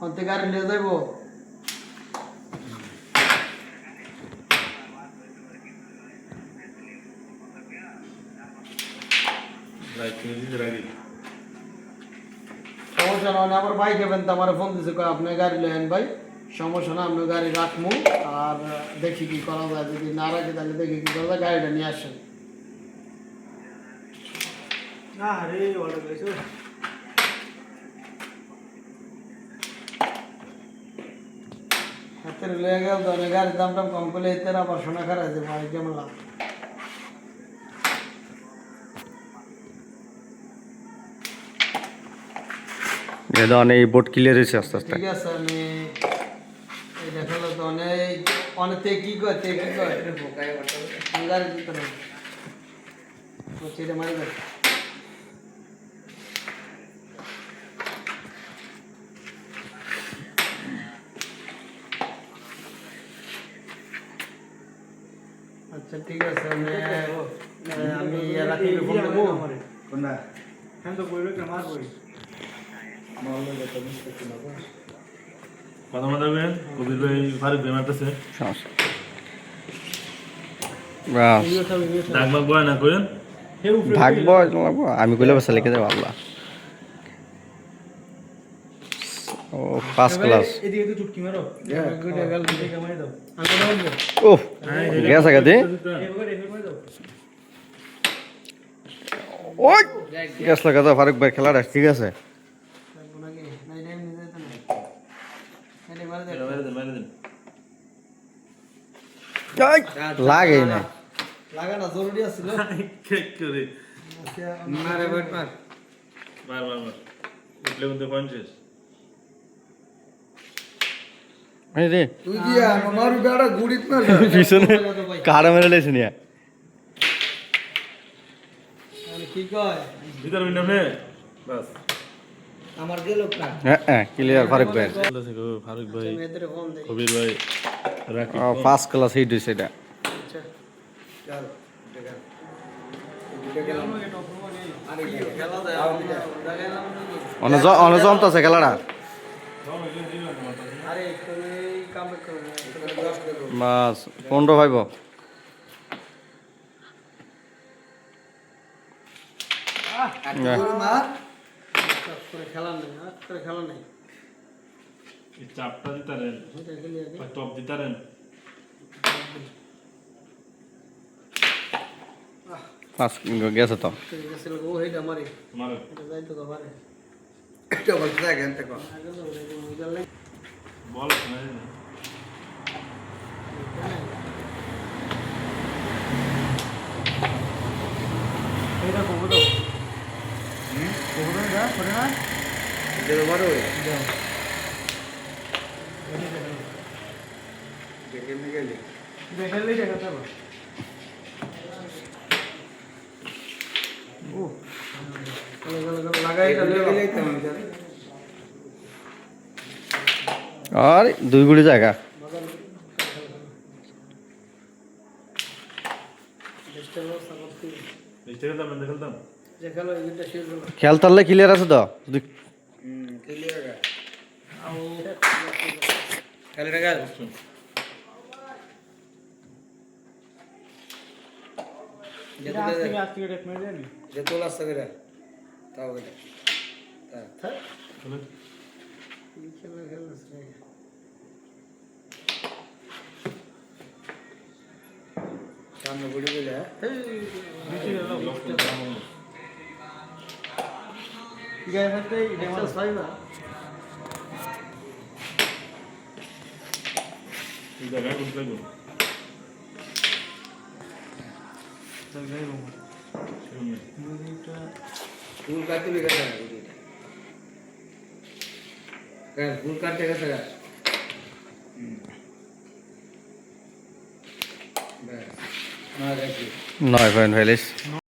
অন্তে গাড়ি নিয়ে যাইব সমস্যা না আবার বাইক হেবেন তো আমার ফোন দিছে আপনি গাড়ি লেন ভাই সমস্যা না আপনি গাড়ি রাখবো আর দেখি কি করা যায় যদি না রাখি তাহলে দেখি কি করা যায় গাড়িটা নিয়ে আসেন না রে অর্ডার করেছো হাতের লয়ে গেল তো গাড়ির দামটা কম করলে এতে আবার সোনা খারাপ দেবো আর কেমন লাভ অনেক বোর্ড ক্লিয়ার হয়েছে আস্তে আস্তে ঠিক আছে আমি এই দেখালো তো অনেক কি কয় গাড়ি দিতে না সেটা মারি দেখ আচ্ছা ঠিক আছে আমি রাখি ফোন দেবো কোনটা হ্যাঁ তো কইলো কি আমার কই কথা মতো দেবেন কবির ভাই ফারুক ভাই মারতেছে ডাক মাক বয় না কইন ভাগবো আমি কইলে বসে লিখে দেবো আল্লাহ ও ফার্স্ট ক্লাস এদিকে তো চুটকি মারো গুড গেল দিকে মারি দাও আমি বলবো ও গেছে গাদি ওই গ্যাস লাগা দাও ফারুক ভাই খেলাটা ঠিক আছে লাগে না লাগানো জরুরি আছিল চেক করে মারে বট মার মার মার মার উঠলে কিন্তু পঞ্চাশ এই রে তুই কি আমার গাড়া গুড়িত না পিছনে কাড়া মেরে লেছে নিয়া আমি কি কয় ভিতর উইন্ডো নে বাস আমার গেল না হ্যাঁ ক্লিয়ার ফারুক ভাই ফারুক ভাই মেয়েদের ফোন দে কবির ভাই রাখি ফার্স্ট ক্লাস হিট হইছে এটা আচ্ছা চল গেল আরে খেলা দেয় অনে জমতাছে খেলাটা আরে তুমি কাম করো বাস 15 ভাইব খেলা নেই খেলা নেই এই চাপটা দিতারেন টপ দিতারেন ফার্স্ট গেছে তো ঠিক আছে ও হেড আমারে মার এটা যাই তো বারে এটা বলতে যায় কেন থেকে আগে তো মুজাল নাই বল না এটা কোবো তো কোবো না করে না এটা বড় হই দেখে নে গেলে দেখলে দেখাতে হবে ও লাগাই আর দুই গুলি জায়গা খেলতাম খেলতাম খেলতালে ক্লিয়ার আছে তো যদি ক্লিয়ার আও খেলে গেল যে তোলা আছে করে তাও গেল তা খেলা খেলা সামনে গুড়ি বলে গায়ে হাতে এটা ছয় না এই জায়গায় বসে গো জায়গায় রুম মুদিটা ফুল কাটতে भी करता है क्या फुल काटते कैसे का बस ना देखिए 9.46